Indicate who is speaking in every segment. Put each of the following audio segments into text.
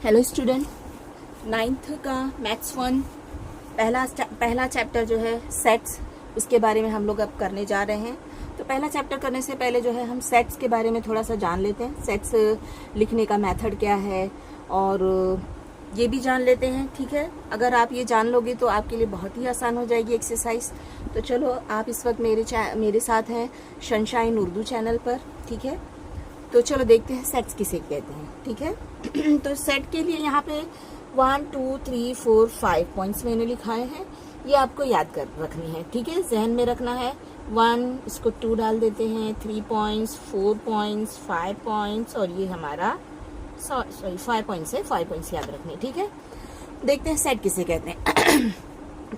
Speaker 1: Hello student, ninth का maths 1 पहला chapter जो है सेट्स, उसके बारे में हम लोग अब करने जा रहे हैं। तो पहला चैप्टर करने से पहले जो है हम सेट्स के बारे में थोड़ा सा जान लेते हैं। सेट्स लिखने का मेथड क्या है और ये भी जान लेते हैं, ठीक है। अगर आप ये जान लोगे तो आपके लिए बहुत ही आसान हो जाएगी एक्सरसाइज। तो चलो, आप इस वक्त मेरे साथ हैं सनशाइन उर्दू चैनल पर, ठीक है। तो चलो देखते हैं सेट्स किसे कहते हैं, ठीक है। तो सेट के लिए यहाँ पे 1 2 3 4 5 पॉइंट्स मैंने लिखाए हैं, ये आपको याद कर रखनी है, ठीक है, जहन में रखना है। 1, इसको 2 डाल देते हैं, 3 पॉइंट्स, 4 पॉइंट्स, 5 पॉइंट्स और ये हमारा 5 पॉइंट्स है, 5 पॉइंट्स याद रखने, ठीक है। देखते हैं सेट किसे कहते हैं।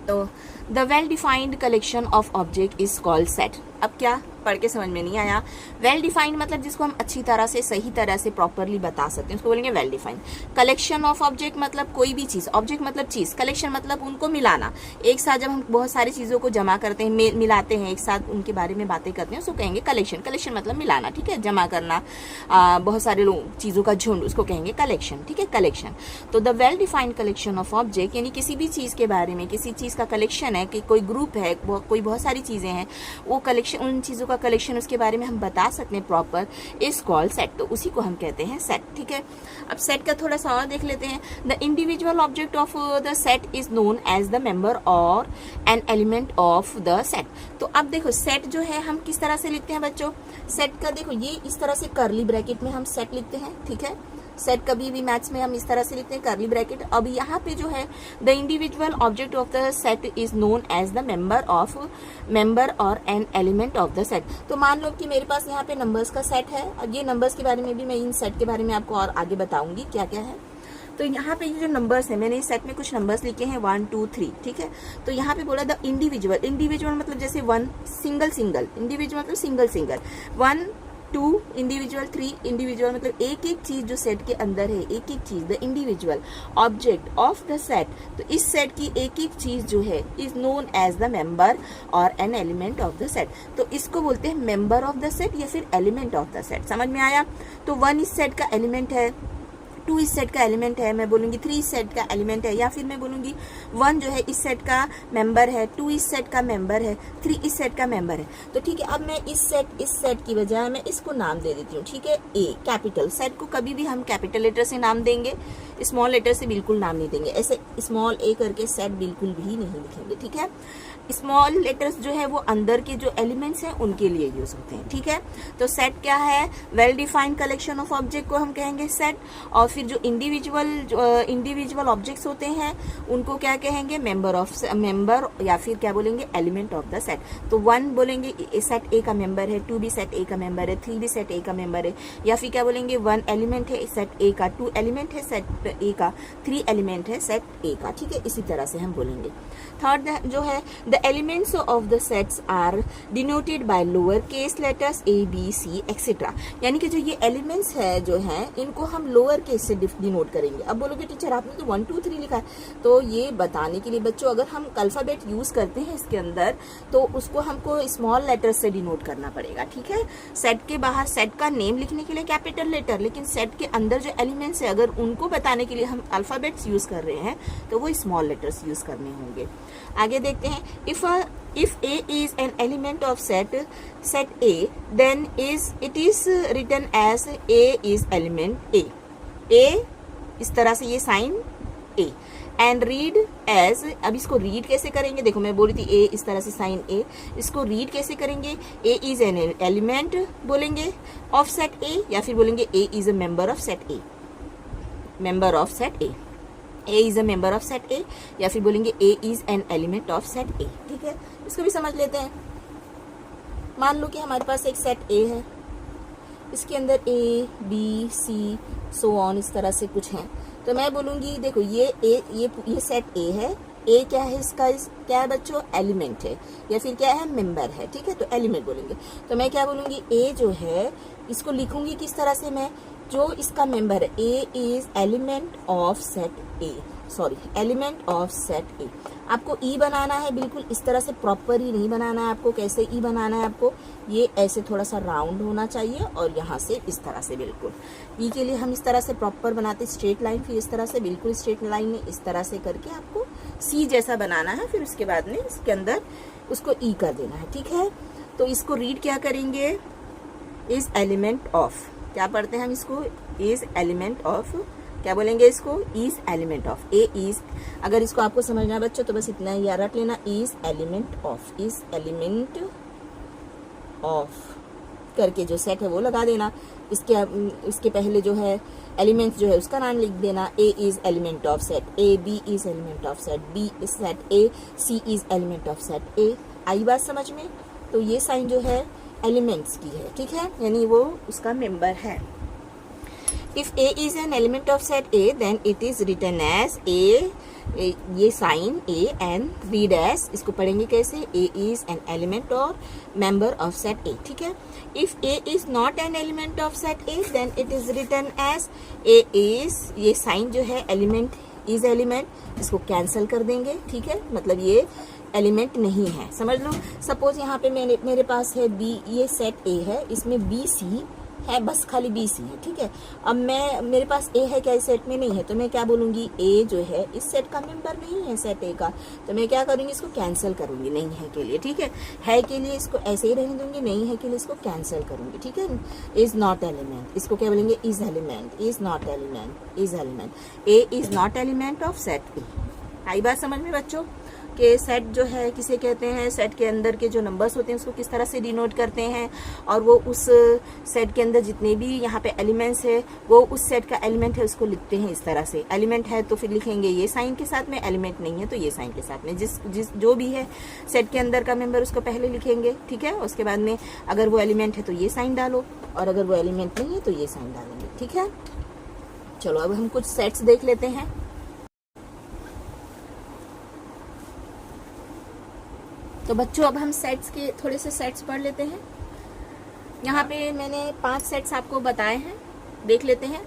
Speaker 1: तो the well defined collection of object is called set. अब क्या पढ़ के समझ में नहीं आया? वेल डिफाइंड मतलब जिसको हम अच्छी तरह से, सही तरह से, प्रॉपरली बता सकते हैं, उसको बोलेंगे well defined. Collection of object मतलब कोई भी चीज, ऑब्जेक्ट मतलब चीज, कलेक्शन मतलब उनको मिलाना। एक साथ जब हम बहुत सारी चीजों को जमा करते हैं, मिलाते हैं, एक साथ उनके बारे में बातें करते हैं, उसको कहेंगे कलेक्शन। कलेक्शन मतलब मिलाना, ठीक है, जमा करना, बहुत सारे चीजों का झुंड, उसको कहेंगे कलेक्शन, ठीक है, कलेक्शन। तो the well defined collection of object यानी किसी भी चीज के बारे में, किसी चीज का कलेक्शन है, कि कोई ग्रुप है, कोई बहुत सारी चीजें हैं, वो कलेक्शन, उन चीजों का कलेक्शन, उसके बारे में हम बता सकते हैं प्रॉपर, इज कॉल्ड सेट। तो उसी को हम कहते हैं सेट, ठीक है। अब सेट का थोड़ा सा और देख लेते हैं। The individual object of the set is known as the member और an element of the set. तो अब देखो सेट जो है हम किस तरह से लिखते हैं बच्चों। सेट का देखो, ये इस तरह से कर्ली ब्रैकेट में हम सेट लिखते हैं, ठीक है। सेट कभी भी मैथ्स में हम इस तरह से लिखते हैं, कर्ली ब्रैकेट। अब यहाँ पे जो है the individual object of the set is known as the member और an element of the set. तो मान लो कि मेरे पास यहाँ पे नंबर्स का सेट है। अब ये नंबर्स के बारे में भी मैं इन सेट के बारे में आपको और आगे बताऊंगी क्या क्या है। तो यहाँ पे ये जो नंबर्स है, मैंने इस सेट में कुछ नंबर्स लिखे हैं 1 2 3, ठीक है। तो यहाँ पे बोला द इंडिविजुअल मतलब जैसे 1 सिंगल, इंडिविजुअल मतलब सिंगल, 1 2 इंडिविजुअल, 3 इंडिविजुअल, मतलब एक एक चीज जो सेट के अंदर है, एक एक चीज, the individual object of the set. तो इस सेट की एक एक चीज जो है is known as the member और an element of the set. तो इसको बोलते हैं मेंबर ऑफ द सेट या फिर एलिमेंट ऑफ द सेट। समझ में आया? तो 1 इस सेट का एलिमेंट है, 2 इस सेट का एलिमेंट है, मैं बोलूंगी 3 इस सेट का एलिमेंट है, या फिर मैं बोलूंगी 1 जो है इस सेट का मेंबर है, 2 इस सेट का मेंबर है, 3 इस सेट का मेंबर है। तो ठीक है, अब मैं इस सेट की बजाय मैं इसको नाम दे देती हूँ, ठीक है, ए कैपिटल। सेट को कभी भी हम कैपिटल लेटर से नाम देंगे, स्मॉल लेटर से बिल्कुल नाम नहीं देंगे। ऐसे स्मॉल ए करके सेट बिल्कुल भी नहीं लिखेंगे, ठीक है। स्मॉल लेटर्स जो है वो अंदर के जो एलिमेंट्स हैं उनके लिए यूज होते हैं, ठीक है। तो सेट क्या है? Well defined collection of object को हम कहेंगे सेट। और फिर जो इंडिविजुअल ऑब्जेक्ट्स होते हैं उनको क्या कहेंगे? मेंबर या फिर क्या बोलेंगे? Element of the set. तो 1 बोलेंगे सेट ए का मेंबर है, 2 भी सेट ए का मेंबर है, 3 भी सेट ए का मेंबर है, या फिर क्या बोलेंगे 1 एलिमेंट है सेट ए का, 2 एलिमेंट है सेट ए का, 3 एलिमेंट है सेट ए का, ठीक है। इसी तरह से हम बोलेंगे। थर्ड जो है the elements of the sets are denoted by lower case letters A B C etcetera. यानी कि जो ये एलिमेंट्स है जो हैं इनको हम लोअर केस से डिनोट करेंगे। अब बोलोगे टीचर आपने तो 1 2 3 लिखा है, तो ये बताने के लिए बच्चों, अगर हम अल्फाबेट यूज करते हैं इसके अंदर तो उसको हमको स्मॉल लेटर से डिनोट करना पड़ेगा, ठीक है। सेट के बाहर सेट का नेम लिखने के लिए कैपिटल लेटर, लेकिन सेट के अंदर जो एलिमेंट्स है अगर उनको बताने के लिए हम अल्फाबेट्स यूज कर रहे हैं तो वो स्मॉल लेटर्स यूज करने होंगे। आगे देखते हैं। If A is an element of set A, then it is written as A is element A. A इस तरह से ये sign A and read as, अब इसको रीड कैसे करेंगे? देखो मैं बोली थी A इस तरह से साइन A, इसको रीड कैसे करेंगे? A is an element बोलेंगे of set A, या फिर बोलेंगे A is a member of set A, member of set A, A is a member of set A, या फिर बोलेंगे A is an element of set A, ठीक है। इसको भी समझ लेते हैं। मान लो कि हमारे पास एक सेट A है, इसके अंदर A B C so on इस तरह से कुछ है। तो मैं बोलूंगी देखो ये सेट A है, ए क्या है इसका, क्या है बच्चों? एलिमेंट है, या फिर क्या है? मेंबर है, ठीक है। तो एलिमेंट बोलेंगे। तो मैं क्या बोलूंगी? ए जो है इसको लिखूंगी किस तरह से? मैं जो इसका मेंबर है A is element of set A, sorry element of set A. आपको ई बनाना है बिल्कुल इस तरह से, प्रॉपर ही नहीं बनाना है आपको। कैसे ई बनाना है आपको, ये ऐसे थोड़ा सा राउंड होना चाहिए और यहाँ से इस तरह से बिल्कुल। ई के लिए हम इस तरह से प्रॉपर बनाते स्ट्रेट लाइन, फिर इस तरह से बिल्कुल स्ट्रेट लाइन में इस तरह से करके आपको सी जैसा बनाना है, फिर उसके बाद में इसके अंदर उसको ई कर देना है, ठीक है। तो इसको रीड क्या करेंगे, इज एलिमेंट ऑफ, क्या पढ़ते हैं हम इसको, इज एलिमेंट ऑफ, क्या बोलेंगे इसको, is element of. A is, अगर इसको आपको समझना है बच्चों तो बस इतना ही याद रख लेना, is element of, is element of करके जो सेट है वो लगा देना। इसके पहले जो है एलिमेंट्स जो है उसका नाम लिख देना। A is element of set A, B is element of set B, is set A, C is element of set A. आई बात समझ में? तो ये साइन जो है एलिमेंट्स की है, ठीक है, यानी वो उसका मेंबर है। If A is an element of set A, then it is written as A, ये sign A and B dash, इसको पढ़ेंगे कैसे, A is an element or member of set A, ठीक है। If A is not an element of set A, then it is written as A is, ये sign जो है element is element, इसको cancel कर देंगे, ठीक है, मतलब ये एलिमेंट नहीं है, समझ लो। सपोज यहाँ पे मेरे पास है बी, ये सेट ए है, इसमें बी सी है, बस खाली बी सी है, ठीक है। अब मेरे पास ए है क्या, इस सेट में नहीं है, तो मैं क्या बोलूंगी, ए जो है इस सेट का मेंबर नहीं है, सेट ए का, तो मैं क्या करूंगी, इसको कैंसिल करूंगी, नहीं है के लिए, ठीक है के लिए इसको ऐसे ही रहने दूंगी, नहीं है के लिए इसको कैंसिल करूंगी, ठीक है। इज नॉट एलिमेंट, इसको क्या बोलेंगे, is element, is not element, is element. A is not element of set A. आई बात समझ में बच्चों, कि सेट जो है किसे कहते हैं, सेट के अंदर के जो नंबर्स होते हैं उसको किस तरह से डिनोट करते हैं, और वो उस सेट के अंदर जितने भी यहाँ पे एलिमेंट्स है वो उस सेट का एलिमेंट है उसको लिखते हैं इस तरह से। एलिमेंट है तो फिर लिखेंगे ये साइन के साथ में, एलिमेंट नहीं है तो ये साइन के साथ में, जिस जो भी है सेट के अंदर का मेंबर उसको पहले लिखेंगे, ठीक है। उसके बाद में अगर वो एलिमेंट है तो ये साइन डालो, और अगर वो एलिमेंट नहीं है तो ये साइन डालेंगे, ठीक है। चलो अब हम कुछ सेट्स देख लेते हैं। तो बच्चों अब हम सेट्स के थोड़े से सेट्स पढ़ लेते हैं। यहाँ पे मैंने 5 सेट्स आपको बताए हैं, देख लेते हैं।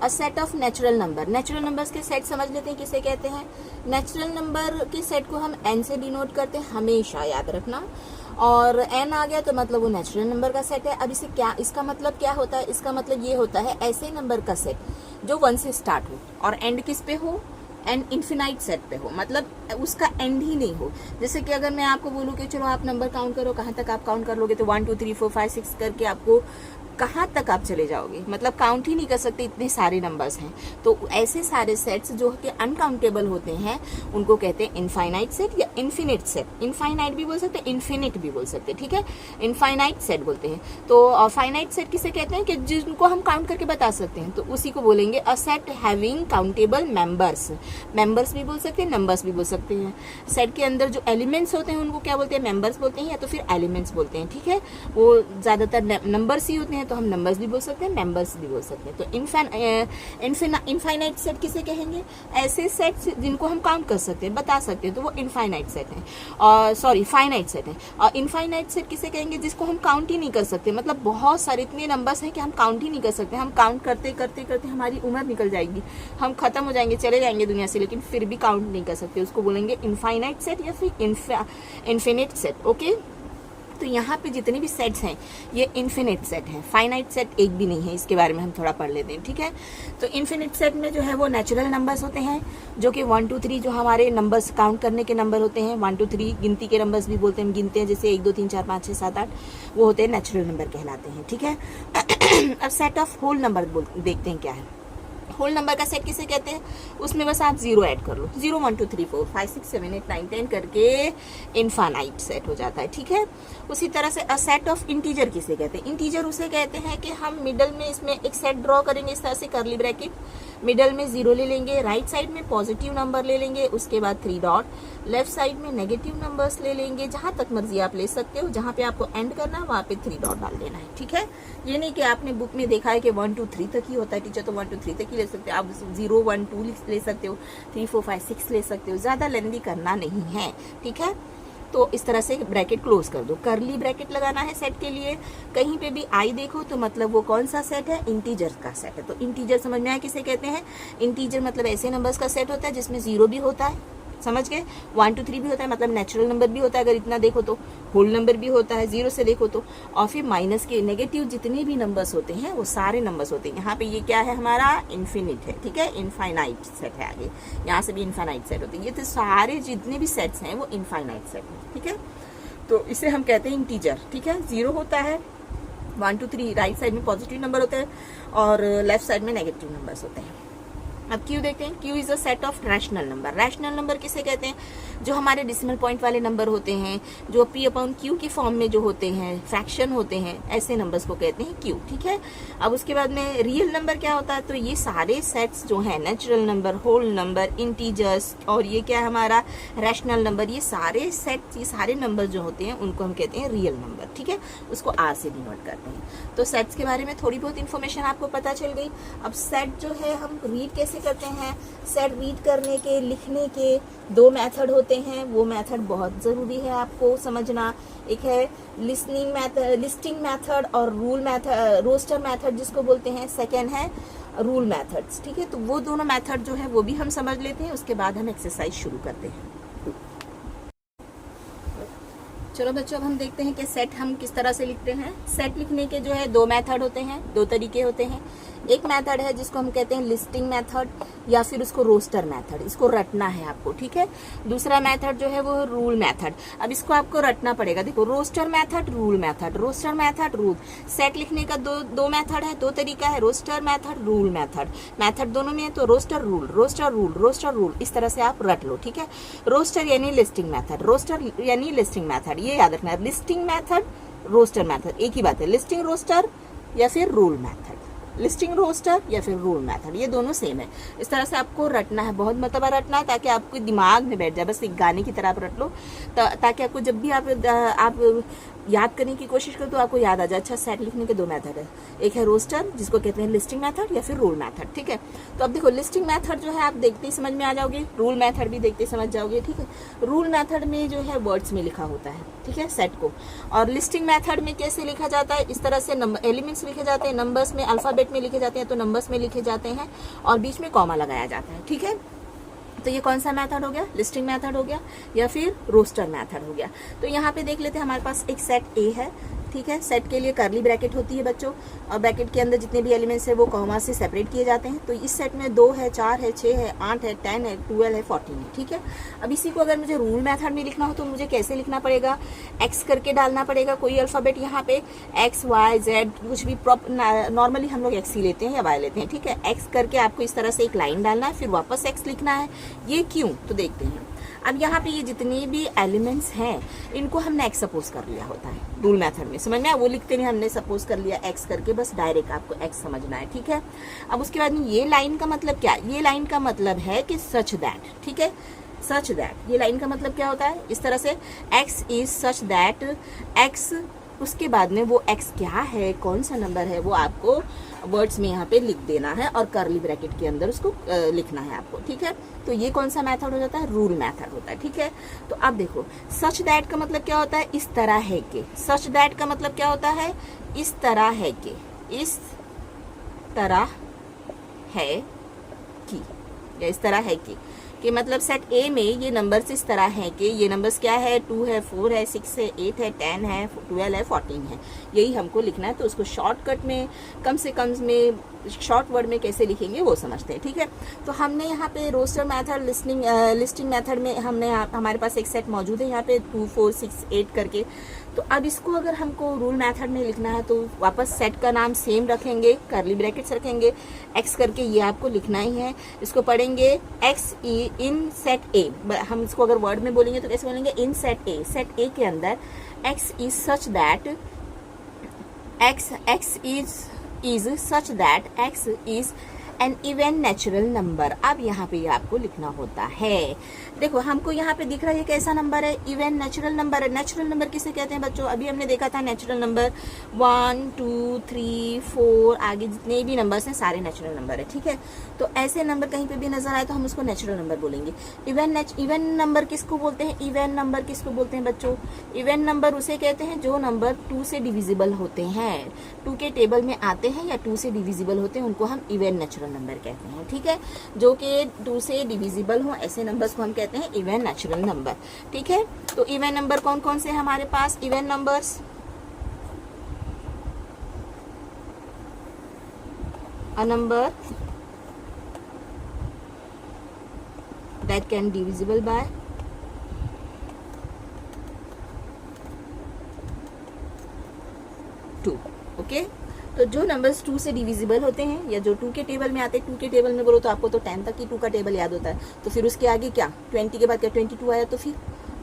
Speaker 1: A set of natural number, natural numbers के सेट समझ लेते हैं किसे कहते हैं। नेचुरल नंबर के सेट को हम एन से डिनोट करते हैं, हमेशा याद रखना। और एन आ गया तो मतलब वो नेचुरल नंबर का सेट है। अब इसे क्या, इसका मतलब क्या होता है, इसका मतलब ये होता है ऐसे नंबर का सेट जो 1 से स्टार्ट हो और एंड किस पे हो, एंड इन्फिनाइट सेट पे हो, मतलब उसका एंड ही नहीं हो। जैसे कि अगर मैं आपको बोलूँ कि चलो आप नंबर काउंट करो, कहाँ तक आप काउंट कर लोगे, तो 1 2 3 4 5 6 करके आपको कहाँ तक आप चले जाओगे, मतलब काउंट ही नहीं कर सकते, इतने सारे नंबर्स हैं। तो ऐसे सारे सेट्स जो कि अनकाउंटेबल होते हैं उनको कहते हैं इनफाइनाइट सेट या इन्फिनिट सेट। इनफाइनाइट भी बोल सकते हैं, इन्फिनिट भी बोल सकते हैं, ठीक है। इनफाइनाइट सेट बोलते हैं। तो फाइनाइट सेट किसे कहते हैं, कि जिनको हम काउंट करके बता सकते हैं, तो उसी को बोलेंगे a set having countable members. Members भी बोल सकते हैं, नंबर्स भी बोल सकते हैं। सेट के अंदर जो एलिमेंट्स होते हैं उनको क्या बोलते हैं, मेंबर्स बोलते हैं या तो फिर एलिमेंट्स बोलते हैं, ठीक है। वो ज्यादातर नंबर्स ही होते हैं, तो हम नंबर्स भी बोल सकते हैं, मेंबर्स भी बोल सकते हैं। तो इनफाइनाइट सेट किसे कहेंगे, ऐसे सेट्स जिनको हम काउंट कर सकते हैं, बता सकते हैं, तो वो इनफाइनाइट सेट है। और सॉरी फाइनाइट सेट है। और इनफाइनाइट सेट किसे कहेंगे, जिसको हम काउंट ही नहीं कर सकते, मतलब बहुत सारे इतने नंबर्स हैं कि हम काउंट ही नहीं कर सकते। हम काउंट करते करते करते हमारी उम्र निकल जाएगी, हम खत्म हो जाएंगे, चले जाएंगे दुनिया से, लेकिन फिर भी काउंट नहीं कर सकते। उसको बोलेंगे इनफाइनाइट सेट या फिर इन्फिनिट सेट, ओके। तो यहाँ पे जितने भी सेट्स हैं ये इन्फिनिट सेट हैं, फाइनाइट सेट एक भी नहीं है। इसके बारे में हम थोड़ा पढ़ लेते हैं, ठीक है। तो इन्फिनिट सेट में जो है वो नेचुरल नंबर्स होते हैं, जो कि 1 2 3 जो हमारे नंबर्स काउंट करने के नंबर होते हैं, 1 2 3 गिनती के नंबर्स भी बोलते हैं, हम गिनते हैं जैसे 1 2 3 4 5 6 7 8, वो होते हैं नेचुरल नंबर कहलाते हैं, ठीक है। अब सेट ऑफ होल नंबर देखते हैं क्या है। होल नंबर का सेट किसे कहते हैं, उसमें बस आप 0 ऐड कर लो, 0 1 2 3 4 5 6 7 8 9 10 करके इनफाइनाइट सेट हो जाता है, ठीक है। उसी तरह से अ सेट ऑफ इंटीजर किसे कहते हैं, इंटीजर उसे कहते हैं कि हम मिडल में इसमें एक सेट ड्रॉ करेंगे इस तरह से, करली ब्रैकेट, मिडल में 0 ले लेंगे, राइट साइड में पॉजिटिव नंबर ले लेंगे, उसके बाद 3 डॉट, लेफ्ट साइड में नेगेटिव नंबर्स ले लेंगे, जहां तक मर्जी आप ले सकते हो, जहां पे आपको एंड करना है वहां पे 3 डॉट डाल देना है, ठीक है। ये नहीं कि आपने बुक में देखा है कि 1 2 3 तक ही होता है टीचर, तो 1 2 3 तक ही ले सकते हो आप, 0 1 2 ले सकते हो, 3 4 5 6 ले सकते हो, ज्यादा लेंदी करना नहीं है, ठीक है। तो इस तरह से ब्रैकेट क्लोज कर दो। कर्ली ब्रैकेट लगाना है सेट के लिए, कहीं पे भी आई देखो तो मतलब वो कौन सा सेट है, इंटीजर का सेट है। तो इंटीजर समझ में आया किसे कहते हैं, इंटीजर मतलब ऐसे नंबर्स का सेट होता है जिसमें 0 भी होता है, समझ गए, 1 2 3 भी होता है, मतलब नेचुरल नंबर भी होता है अगर इतना देखो तो, होल नंबर भी होता है 0 से देखो तो, और फिर माइनस के नेगेटिव जितने भी नंबर्स होते हैं वो सारे नंबर्स होते हैं। यहाँ पे ये क्या है हमारा, इन्फिनिट है, ठीक है, इनफाइनाइट सेट है, आगे यहाँ से भी इनफाइनाइट सेट होते हैं। ये तो सारे जितने भी सेट्स हैं वो इनफाइनाइट सेट है, ठीक है। तो इसे हम कहते हैं इंटीजर, ठीक है। 0 होता है, 1 2 3 राइट साइड में पॉजिटिव नंबर होते हैं और लेफ्ट साइड में नेगेटिव नंबर्स होते हैं। अब क्यू देखते हैं। Q is a set of rational number. Rational number किसे कहते हैं, जो हमारे डिसिमल पॉइंट वाले नंबर होते हैं, जो पी अपॉन क्यू की फॉर्म में जो होते हैं, फ्रैक्शन होते हैं, ऐसे नंबर्स को कहते हैं क्यू, ठीक है। अब उसके बाद में रियल नंबर क्या होता है, तो ये सारे सेट्स जो है, natural number, whole number, integers और ये क्या है हमारा रैशनल नंबर, ये सारे सेट्स, ये सारे नंबर जो होते हैं उनको हम कहते हैं रियल नंबर, ठीक है। उसको आर से डिनोट करते हैं। तो सेट्स के बारे में थोड़ी बहुत इन्फॉर्मेशन आपको पता चल गई। अब सेट जो है हम रीड कैसे करते हैं, सेट रीड करने के, लिखने के 2 मेथड होते हैं, वो मेथड बहुत ज़रूरी है आपको समझना। एक है लिस्टिंग मेथड और रूल मेथड, रोस्टर मेथड जिसको बोलते हैं, सेकेंड है रूल मेथड्स, ठीक है। तो वो दोनों मेथड जो है वो भी हम समझ लेते हैं, उसके बाद हम एक्सरसाइज शुरू करते हैं। चलो बच्चों, अब हम देखते हैं कि सेट हम किस तरह से लिखते हैं। सेट लिखने के जो है 2 मेथड होते हैं, 2 तरीके होते हैं। एक मेथड है जिसको हम कहते हैं लिस्टिंग मेथड या फिर उसको रोस्टर मेथड, इसको रटना है आपको, ठीक है। दूसरा मेथड जो है वो रूल मेथड। अब इसको आपको रटना पड़ेगा, देखो roster method, rule method, roster method, rule. Set लिखने का दो मेथड है, 2 तरीका है, roster method, rule method. Method दोनों में है तो roster rule, roster rule, roster rule, इस तरह से आप रट लो, ठीक है। रोस्टर यानी लिस्टिंग मेथड, रोस्टर यानी लिस्टिंग मेथड, ये याद रखना है। लिस्टिंग मेथड, रोस्टर मेथड एक ही बात है, लिस्टिंग रोस्टर या फिर रूल मेथड, लिस्टिंग रोस्टर या फिर रूल मेथड, ये दोनों सेम है। इस तरह से आपको रटना है, बहुत मतलब रटना है ताकि आपको दिमाग में बैठ जाए, बस एक गाने की तरह आप रट लो, ताकि आपको जब भी आप याद करने की कोशिश करो तो आपको याद आ जाए। अच्छा, सेट लिखने के 2 मेथड है, एक है रोस्टर जिसको कहते हैं लिस्टिंग मेथड या फिर रूल मेथड, ठीक है। तो अब देखो लिस्टिंग मेथड जो है आप देखते ही समझ में आ जाओगे, रूल मेथड भी देखते ही समझ जाओगे, ठीक है। रूल मेथड में जो है वर्ड्स में लिखा होता है, ठीक है, सेट को। और लिस्टिंग मेथड में कैसे लिखा जाता है, इस तरह से एलिमेंट्स लिखे जाते हैं, नंबर्स में अल्फाबेट में लिखे जाते हैं तो नंबर्स में लिखे जाते हैं और बीच में कॉमा लगाया जाता है, ठीक है। तो ये कौन सा मेथड हो गया, लिस्टिंग मेथड हो गया या फिर रोस्टर मेथड हो गया। तो यहाँ पे देख लेते हैं, हमारे पास एक सेट ए है, ठीक है। सेट के लिए कर्ली ब्रैकेट होती है बच्चों, और ब्रैकेट के अंदर जितने भी एलिमेंट्स है वो कॉमा से सेपरेट किए जाते हैं। तो इस सेट में 2 है, 4 है, 6 है, 8 है, 10 है, 12 है, 14 है, ठीक है। अब इसी को अगर मुझे रूल मेथड में लिखना हो तो मुझे कैसे लिखना पड़ेगा, एक्स करके डालना पड़ेगा कोई अल्फाबेट यहाँ पे, एक्स वाई जेड कुछ भी, नॉर्मली हम लोग एक्स ही लेते हैं या वाई लेते हैं, ठीक है। एक्स करके आपको इस तरह से एक लाइन डालना है, फिर वापस एक्स लिखना है। ये क्यों, तो देखते हैं। अब यहाँ पे ये जितने भी एलिमेंट्स हैं इनको हमने एक्स सपोज कर लिया होता है रूल मेथड में, समझ में, वो लिखते नहीं, हमने सपोज कर लिया एक्स करके, बस डायरेक्ट आपको एक्स समझना है, ठीक है। अब उसके बाद ये लाइन का मतलब क्या, ये लाइन का मतलब है कि सच दैट, ठीक है, सच दैट। ये लाइन का मतलब क्या होता है, इस तरह से x is such that x, उसके बाद में वो एक्स क्या है, कौन सा नंबर है, वो आपको वर्ड्स में यहाँ पे लिख देना है और कर्ली ब्रैकेट के अंदर उसको लिखना है आपको, ठीक है। तो ये कौन सा मेथड हो जाता है, रूल मेथड होता है, ठीक है। तो अब देखो सच दैट का मतलब क्या होता है, इस तरह है कि, सच दैट का मतलब क्या होता है, इस तरह है कि, इस तरह है कि, या इस तरह है कि मतलब सेट ए में ये नंबर्स इस तरह हैं कि ये नंबर्स क्या है, 2 है, 4 है, 6 है, 8 है, 10 है, 12 है, 14 है, यही हमको लिखना है। तो उसको शॉर्टकट में कम से कम में शॉर्ट वर्ड में कैसे लिखेंगे वो समझते हैं, ठीक है। तो हमने यहाँ पे रोस्टर मेथड, लिस्टिंग मेथड में हमने हमारे पास एक सेट मौजूद है यहाँ पे 2, 4, 6, 8 करके। तो अब इसको अगर हमको रूल मेथड में लिखना है तो वापस सेट का नाम सेम रखेंगे, कर्ली ब्रैकेट्स रखेंगे, एक्स करके ये आपको लिखना ही है। इसको पढ़ेंगे एक्स इन सेट ए, हम इसको अगर वर्ड में बोलेंगे तो कैसे बोलेंगे, इन सेट ए, सेट ए के अंदर x is such that x is such that x is an even natural number. अब यहाँ पे आपको लिखना होता है, देखो हमको यहाँ पे दिख रहा है ये कैसा नंबर है, इवन नेचुरल नंबर है। नेचुरल नंबर किसे कहते हैं बच्चों, अभी हमने देखा था नेचुरल नंबर 1 2 3 4 आगे जितने भी नंबर्स हैं सारे नेचुरल नंबर है, ठीक है। तो ऐसे नंबर कहीं पे भी नजर आए तो हम उसको नेचुरल नंबर बोलेंगे। इवन नंबर किसको बोलते हैं, इवन नंबर किसको बोलते हैं बच्चों, इवन नंबर उसे कहते हैं जो नंबर 2 से डिविजिबल होते हैं, 2 के टेबल में आते हैं या 2 से डिविजिबल होते हैं, उनको हम इवन नेचुरल नंबर कहते हैं, ठीक है। जो कि 2 से डिविजिबल हो ऐसे नंबर्स को हम कहते हैं इवन नेचुरल नंबर, ठीक है। तो इवन नंबर कौन कौन से हमारे पास, even numbers a number that can divisible by 2, okay. तो जो नंबर्स 2 से डिविजिबल होते हैं या जो 2 के टेबल में आते हैं, 2 के टेबल में बोलो तो आपको तो 10 तक ही 2 का टेबल याद होता है, तो फिर उसके आगे क्या 20 के बाद क्या 22 आया, तो फिर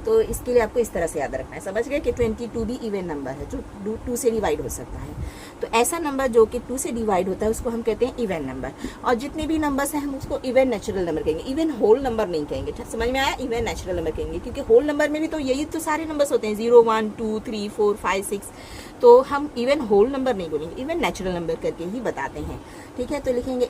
Speaker 1: तो इसके लिए आपको इस तरह से याद रखना है, समझ गए कि 22 भी इवन नंबर है जो 2 से डिवाइड हो सकता है। तो ऐसा नंबर जो कि 2 से डिवाइड होता है उसको हम कहते हैं इवन नंबर। और जितने भी नंबर्स हैं हम उसको इवन नेचुरल नंबर कहेंगे, इवन होल नंबर नहीं कहेंगे, समझ में आया, इवन नेचुरल नंबर कहेंगे। क्योंकि होल नंबर में भी तो यही तो सारे नंबर्स होते हैं 0 1 2 3 4 5 6, तो हम इवन होल नंबर नहीं बोलेंगे, इवन नेचुरल नंबर करके ही बताते हैं, ठीक है। तो लिखेंगे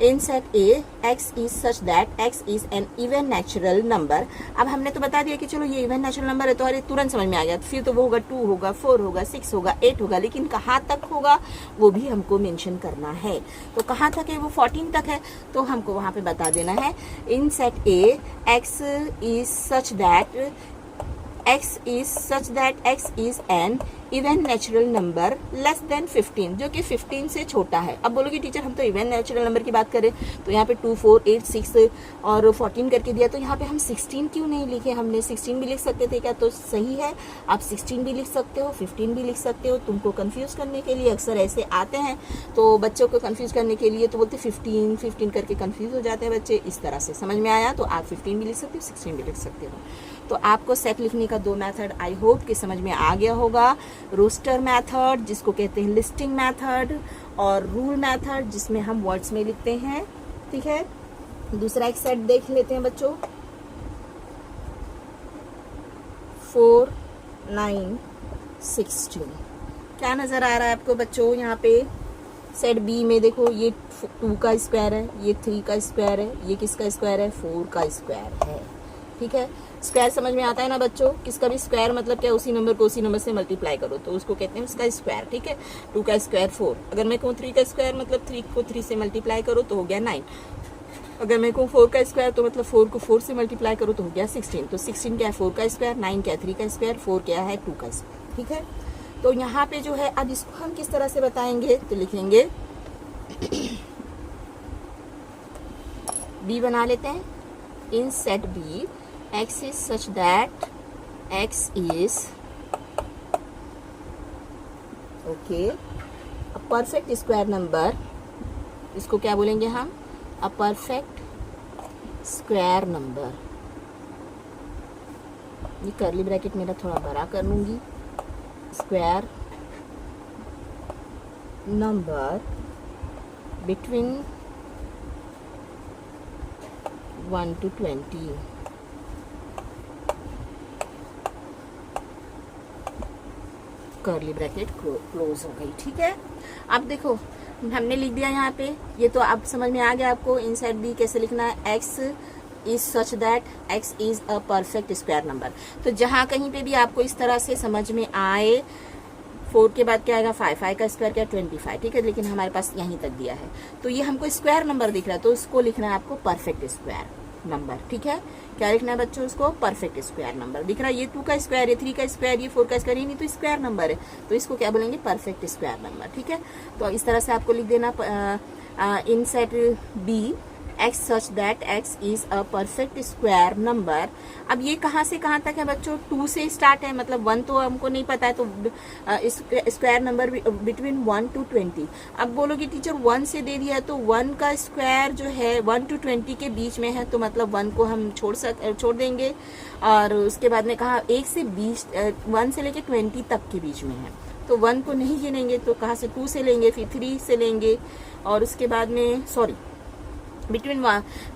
Speaker 1: इन set A x is such that x is an even natural number. अब हमने तो बता दिया कि चलो ये इवन नेचुरल नंबर है, तो अरे तुरंत समझ में आ गया, फिर तो वो होगा 2 होगा 4 होगा 6 होगा 8 होगा, लेकिन कहाँ तक होगा वो भी हमको मेंशन करना है। तो कहाँ तक है, वो 14 तक है, तो हमको वहां पे बता देना है इन set A x is such that x is an even natural number less than 15, जो कि 15 से छोटा है। अब बोलोगे टीचर हम तो इवन नेचुरल नंबर की बात करें, तो यहाँ पे 2 4 8 6 और 14 करके दिया, तो यहाँ पे हम 16 क्यों नहीं लिखे, हमने 16 भी लिख सकते थे क्या, तो सही है, आप 16 भी लिख सकते हो 15 भी लिख सकते हो। तुमको कंफ्यूज करने के लिए अक्सर ऐसे आते हैं, तो बच्चों को कंफ्यूज करने के लिए तो बोलते 15 करके कंफ्यूज हो जाते हैं बच्चे, इस तरह से समझ में आया। तो आप 15 भी लिख सकते हो 16 भी लिख सकते हो। तो आपको सेट लिखने का 2 मेथड आई होप कि समझ में आ गया होगा, रोस्टर मेथड जिसको कहते हैं लिस्टिंग मेथड, और रूल मेथड जिसमें हम वर्ड्स में लिखते हैं, ठीक है। दूसरा एक सेट देख लेते हैं बच्चों, 4 9 16 क्या नजर आ रहा है आपको बच्चों, यहाँ पे सेट बी में देखो ये 2 का स्क्वायर है, ये 3 का स्क्वायर है, ये किसका स्क्वायर है 4 का स्क्वायर है, ठीक है। स्क्वायर समझ में आता है ना बच्चों, किसका भी स्क्वायर मतलब क्या, उसी नंबर को उसी नंबर से मल्टीप्लाई करो तो उसको कहते हैं उसका स्क्वायर, ठीक है। 2 का स्क्वायर 4, अगर मैं कहूँ 3 का स्क्वायर मतलब 3 को 3 से मल्टीप्लाई करो तो हो गया 9, अगर मैं कहूँ 4 का स्क्वायर तो मतलब 4 को 4 से मल्टीप्लाई करो तो हो गया 16। तो 16 क्या है 4 का स्क्वायर, 9 क्या है 3 का स्क्वायर, 4 क्या है 2 का स्क्वायर, ठीक है। तो यहाँ पे जो है अब इसको हम किस तरह से बताएंगे, तो लिखेंगे बी बना लेते हैं, in set B x is such that x is a perfect square number, इसको क्या बोलेंगे हम, a perfect square number। ये कर्ली ब्रैकेट मेरा थोड़ा बड़ा कर लूंगी, square number between 1 to 20। Curly bracket close हो गई, ठीक है। अब देखो हमने लिख दिया यहाँ पे, ये तो अब समझ में आ गया आपको इनसाइड बी कैसे लिखना है, x is such that x is a perfect square number. तो जहाँ कहीं पे भी आपको इस तरह से समझ में आए, 4 के बाद क्या आएगा 5 का स्क्वायर क्या 25, ठीक है, लेकिन हमारे पास यहीं तक दिया है, तो ये हमको स्क्वायर नंबर दिख रहा है, तो इसको लिखना है आपको परफेक्ट स्क्वायर नंबर, ठीक है। क्या लिखना है बच्चों, उसको परफेक्ट स्क्वायर नंबर दिख रहा है, ये 2 का स्क्वायर, ये 3 का स्क्वायर, ये 4 का स्क्वायर, ये नहीं तो स्क्वायर नंबर है, तो इसको क्या बोलेंगे परफेक्ट स्क्वायर नंबर, ठीक है। तो इस तरह से आपको लिख देना in set B x such that x is a perfect square number। अब ये कहाँ से कहाँ तक है बच्चों, 2 से स्टार्ट है, मतलब 1 तो हमको नहीं पता है, तो स्क्वायर नंबर बिटवीन 1 to 20। अब बोलोगे टीचर 1 से दे दिया है, तो 1 का स्क्वायर जो है 1 to 20 के बीच में है, तो मतलब 1 को हम छोड़ देंगे, और उसके बाद में कहा 1 से 20 1 से लेके 20 तक के बीच में है, तो 1 को नहीं गिनेंगे तो कहाँ से 2 से लेंगे, फिर 3 से लेंगे, और उसके बाद में बिटवीन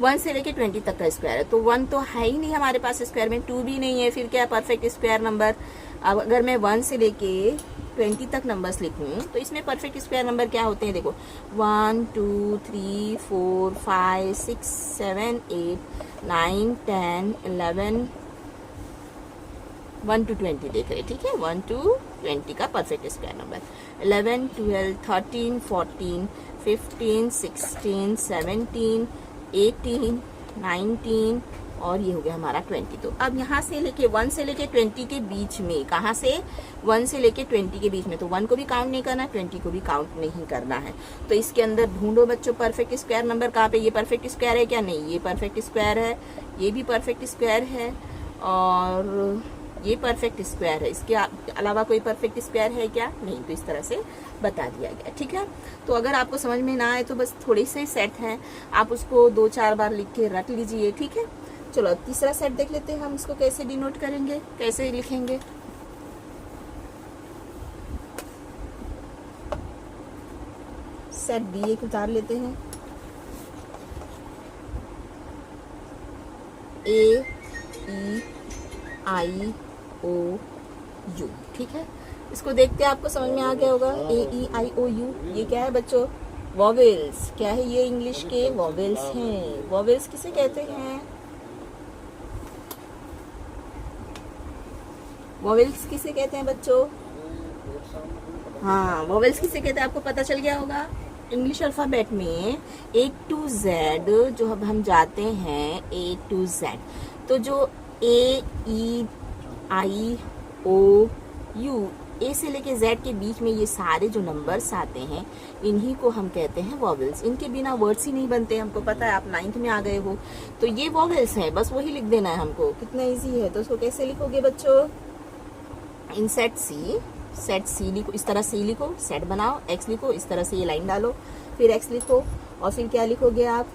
Speaker 1: 1 से लेके 20 तक का स्क्वायर है। तो 1 तो है ही नहीं हमारे पास स्क्वायर में, 2 भी नहीं है, फिर क्या परफेक्ट स्क्वायर नंबर। अब अगर मैं 1 से लेके 20 तक नंबर्स लिखूं तो इसमें परफेक्ट स्क्वायर नंबर क्या होते हैं, देखो 1 2 3 4 5 6 7 8 9 10 11 1 to 20 देख रहे, ठीक है, 1 to 20 का परफेक्ट स्क्वायर नंबर। 11 12 13 14 15 16 17 18 19 और ये हो गया हमारा 20। तो अब यहाँ से लेके 1 से लेके 20 के बीच में, कहाँ से 1 से लेके 20 के बीच में, तो 1 को भी काउंट नहीं करना, 20 को भी काउंट नहीं करना है। तो इसके अंदर ढूंढो बच्चों परफेक्ट स्क्वायर नंबर कहाँ पे, ये परफेक्ट स्क्वायर है क्या, नहीं, ये परफेक्ट स्क्वायर है, ये भी परफेक्ट स्क्वायर है, और ये परफेक्ट स्क्वायर है। इसके अलावा कोई परफेक्ट स्क्वायर है क्या, नहीं। तो इस तरह से बता दिया गया, ठीक है। तो अगर आपको समझ में ना आए तो बस थोड़े से सेट हैं, आप उसको 2-4 बार लिख के रट लीजिए, ठीक है। चलो तीसरा सेट देख लेते हैं, हम इसको कैसे डिनोट करेंगे, कैसे लिखेंगे। सेट बी एक उतार लेते हैं, AEIOU, ठीक है। इसको देखते आपको समझ में आ गया होगा। AEIOU ये क्या है बच्चों, वॉवेल्स। क्या है ये, इंग्लिश के वॉवेल्स हैं। वॉवेल्स किसे कहते हैं, वॉवेल्स किसे कहते हैं बच्चों, हाँ वॉवेल्स किसे कहते हैं आपको पता चल गया होगा। इंग्लिश अल्फाबेट में A to Z जो अब हम जाते हैं A to Z, तो जो AEIOU A से लेके Z के बीच में ये सारे जो नंबर्स आते हैं इन्हीं को हम कहते हैं वॉवेल्स। इनके बिना वर्ड्स ही नहीं बनते, हमको पता है, आप 9th में आ गए हो। तो ये वॉवेल्स हैं, बस वही लिख देना है हमको, कितना इजी है। तो उसको कैसे लिखोगे बच्चों, इन सेट सी लिखो, इस तरह सी लिखो, सेट बनाओ, एक्स लिखो, इस तरह से ये लाइन डालो, फिर एक्स लिखो, और फिर क्या लिखोगे आप,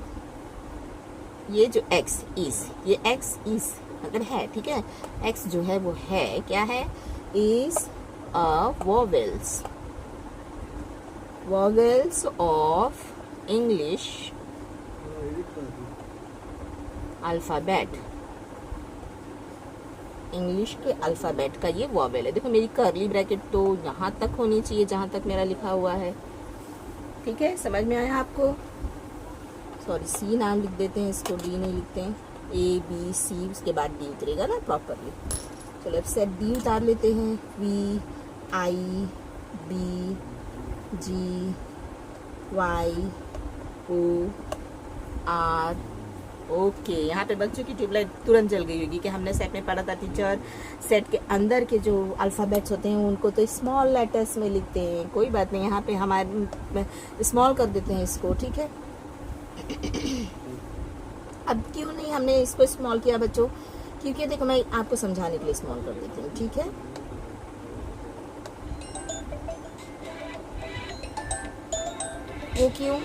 Speaker 1: ये जो एक्स इज, ये एक्स इज अगर है, ठीक है, एक्स जो है वो है, क्या है, is a vowels of English alphabet, English के अल्फाबेट का ये वॉवेल है। देखो मेरी कर्ली ब्रैकेट तो यहाँ तक होनी चाहिए जहाँ तक मेरा लिखा हुआ है, ठीक है, समझ में आया आपको। सॉरी सी नाम लिख देते हैं, इसको डी नहीं लिखते हैं, ABC, उसके बाद डी उतरेगा ना प्रॉपरली। चलो अब सेट डी उतार लेते हैं, VIBGYOR। ओके, यहाँ पे बच्चों की ट्यूबलाइट तुरंत जल गई होगी कि हमने सेट में पढ़ा था टीचर, सेट के अंदर के जो अल्फ़ाबेट्स होते हैं उनको तो स्मॉल लेटर्स में लिखते हैं। कोई बात नहीं, यहाँ पे हमारे स्मॉल कर देते हैं इसको, ठीक है। अब क्यों नहीं हमने इसको स्मॉल किया बच्चों, क्योंकि देखो मैं आपको समझाने के लिए स्मॉल कर देती हूँ, ठीक है। वो क्यों,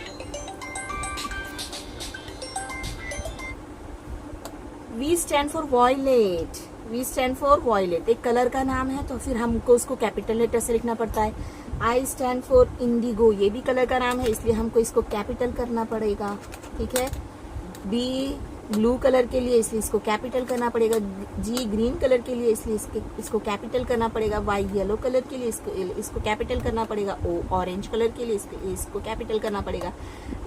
Speaker 1: V stand for violet, V stand for violet एक कलर का नाम है, तो फिर हमको उसको कैपिटल लेटर से लिखना पड़ता है। I स्टैंड फॉर इंडिगो, ये भी कलर का नाम है, इसलिए हमको इसको कैपिटल करना पड़ेगा, ठीक है। B ब्लू कलर के लिए, इसलिए इसको कैपिटल करना पड़ेगा। G ग्रीन कलर के लिए, इसलिए इसको कैपिटल करना पड़ेगा। Y येलो कलर के लिए, इसको कैपिटल करना पड़ेगा। O ऑरेंज कलर के लिए, इसको कैपिटल करना पड़ेगा।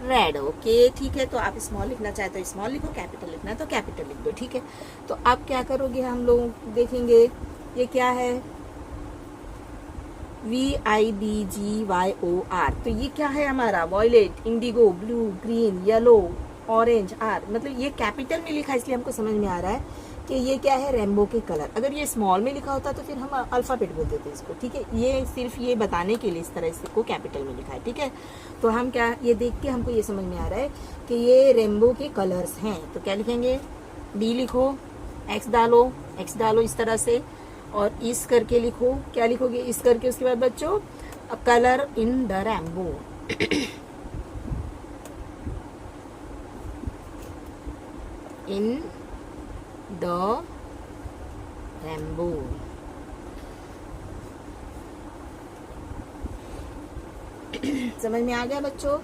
Speaker 1: रेड, ओके ठीक है। तो आप स्मॉल लिखना चाहते हो स्मॉल लिखो, कैपिटल लिखना है तो कैपिटल लिख दो, ठीक है। तो अब क्या करोगे, हम लोग देखेंगे ये क्या है, VIBGYOR। तो ये क्या है हमारा, violet, indigo, blue, green, yellow, orange, R, मतलब ये कैपिटल में लिखा है, इसलिए हमको समझ में आ रहा है कि ये क्या है, रेनबो के कलर। अगर ये स्मॉल में लिखा होता तो फिर हम अल्फाबेट बोल देते इसको, ठीक है। ये सिर्फ ये बताने के लिए इस तरह इसको कैपिटल में लिखा है, ठीक है। तो हम क्या, ये देख के हमको ये समझ में आ रहा है कि ये रेनबो के कलर्स हैं, तो क्या लिखेंगे, डी लिखो, एक्स डालो इस तरह से, और इस करके लिखो, क्या लिखोगे, इस करके, उसके बाद बच्चों colour in the rainbow, in the rainbow. समझ में आ गया बच्चों?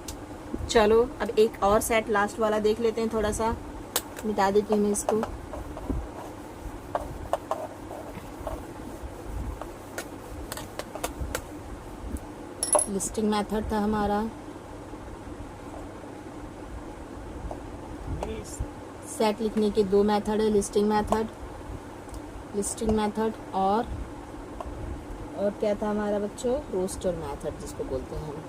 Speaker 1: चलो अब एक और सेट लास्ट वाला देख लेते हैं, थोड़ा सा मिटा देती हूँ मैं इसको। लिस्टिंग मेथड था हमारा, सेट लिखने के दो मेथड है, लिस्टिंग मेथड और क्या था हमारा बच्चों? रोस्टर मेथड जिसको बोलते हैं हम।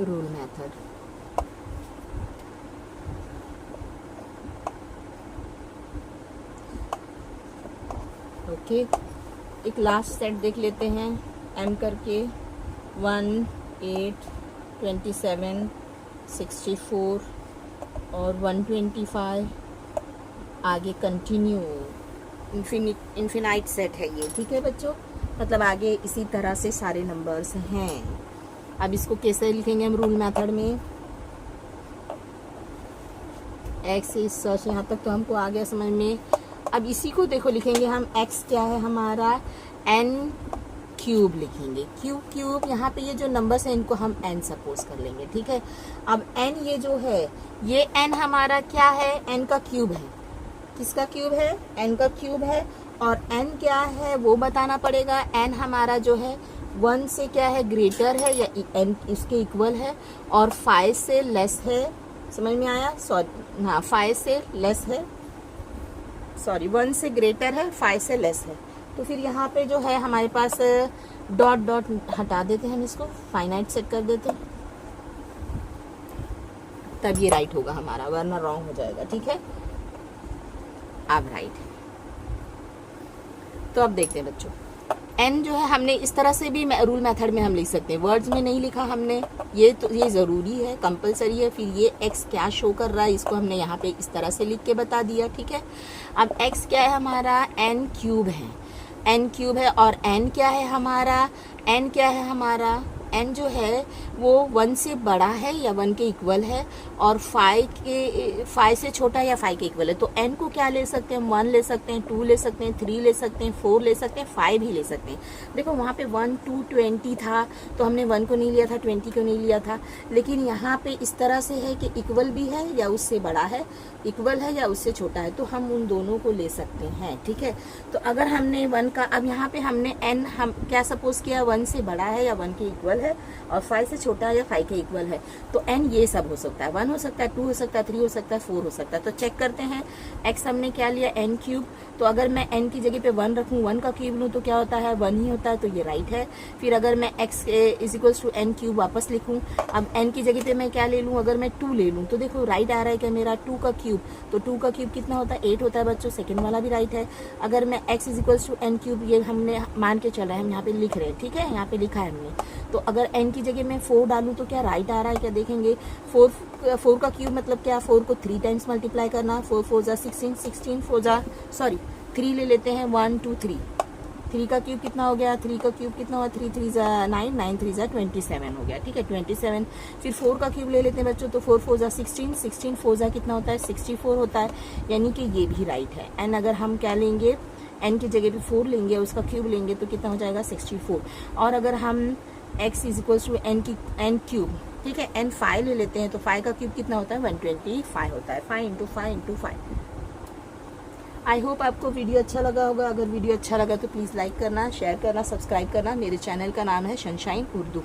Speaker 1: Rule method. ओके, एक लास्ट सेट देख लेते हैं एम करके। 1, 8, 27, 64 और 125, आगे कंटिन्यू इन्फिनाइट सेट है ये, ठीक है बच्चों? मतलब आगे इसी तरह से सारे नंबर्स हैं। अब इसको कैसे लिखेंगे हम रूल मेथड में? एक्स इज सच, यहाँ तक तो हमको आ गया समझ में। अब इसी को देखो लिखेंगे हम, एक्स क्या है हमारा? n क्यूब लिखेंगे। क्यूब यहाँ पे ये जो नंबर्स हैं इनको हम n सपोज कर लेंगे, ठीक है? अब n ये जो है, ये n हमारा क्या है? n का क्यूब है। किसका क्यूब है? n का क्यूब है। और n क्या है वो बताना पड़ेगा। n हमारा जो है 1 से क्या है? ग्रेटर है या n इसके इक्वल है, और 5 से लेस है। समझ में आया? सॉरी, हाँ, 5 से लेस है, सॉरी 1 से ग्रेटर है, 5 से लेस है। तो फिर यहाँ पे जो है हमारे पास डॉट हटा देते हैं हम, इसको फाइनाइट सेट कर देते हैं, तब ये राइट होगा हमारा, वरना रॉन्ग हो जाएगा, ठीक है? अब राइट। तो अब देखते हैं बच्चों, n जो है हमने इस तरह से भी रूल मेथड में हम लिख सकते हैं, वर्ड्स में नहीं लिखा हमने, ये तो ये ज़रूरी है, कंपलसरी है। फिर ये x क्या शो कर रहा है इसको हमने यहाँ पे इस तरह से लिख के बता दिया, ठीक है? अब x क्या है हमारा? n क्यूब है, n क्यूब है। और n क्या है हमारा? n क्या है हमारा? n जो है वो 1 से बड़ा है या 1 के इक्वल है, और 5 से छोटा या 5 के इक्वल है। तो n को क्या ले सकते हैं? 1 ले सकते हैं, 2 ले सकते हैं, 3 ले सकते हैं, 4 ले सकते हैं, 5 भी ले सकते हैं। देखो वहाँ पे 1, 2, 20 था, तो हमने 1 को नहीं लिया था, 20 को नहीं लिया था। लेकिन यहाँ पे इस तरह से है कि इक्वल भी है या उससे बड़ा है, इक्वल है या उससे छोटा है, तो हम उन दोनों को ले सकते हैं, ठीक है? तो अगर हमने 1 का, अब यहाँ पे हमने n हम क्या सपोज किया? 1 से बड़ा है या 1 के इक्वल है, और 5 से छोटा है या 5 के इक्वल है। तो n ये सब हो सकता है, 1 हो सकता है, 2 हो सकता है, 3 हो सकता है, 4 हो सकता है। तो चेक करते हैं, x हमने क्या लिया? n cube. तो अगर मैं n की जगह पे 1 रखूँ, 1 का क्यूब लूँ तो क्या होता है? 1 ही होता है, तो ये राइट है। फिर अगर मैं x is equals to n cube वापस लिखूँ, अब n की जगह पे मैं क्या ले लूँ? अगर मैं 2 ले लूँ तो देखो राइट आ रहा है क्या मेरा? 2 का क्यूब। तो 2 का क्यूब कितना होता है? 8 होता है बच्चों, सेकंड वाला भी राइट है। अगर मैं x is equals to n cube, ये हमने मान के चल रहे हैं, हम यहाँ पे लिख रहे हैं, ठीक है? यहाँ पे लिखा है हमने। तो अगर n की जगह मैं 4 डालूं तो क्या राइट आ रहा है क्या? देखेंगे 4 का क्यूब मतलब क्या? 4 को 3 टाइम्स मल्टीप्लाई करना, 4 4 जा 16, 16 4 जा, सॉरी 3 ले लेते हैं, 1 2 3, 3 का क्यूब कितना हो गया? 3 का क्यूब कितना हुआ? 3 3 जा 9, 9 3 जा 27 हो गया, ठीक है? 27। फिर 4 का क्यूब ले लेते हैं बच्चों, तो 4 4 जा 16, 16 4 जा कितना होता है? 64 होता है, यानी कि ये भी राइट है। एंड अगर हम क्या लेंगे? n की जगह पे 4 लेंगे, उसका क्यूब लेंगे तो कितना हो जाएगा? 64। और अगर हम x is equals to n cube, ठीक है, n 5 ले लेते हैं, तो 5 का क्यूब कितना होता है? 125 होता है, 5 इंटू 5 इंटू 5। आई होप आपको वीडियो अच्छा लगा होगा। अगर वीडियो अच्छा लगा तो प्लीज़ लाइक करना, शेयर करना, सब्सक्राइब करना। मेरे चैनल का नाम है सनशाइन उर्दू।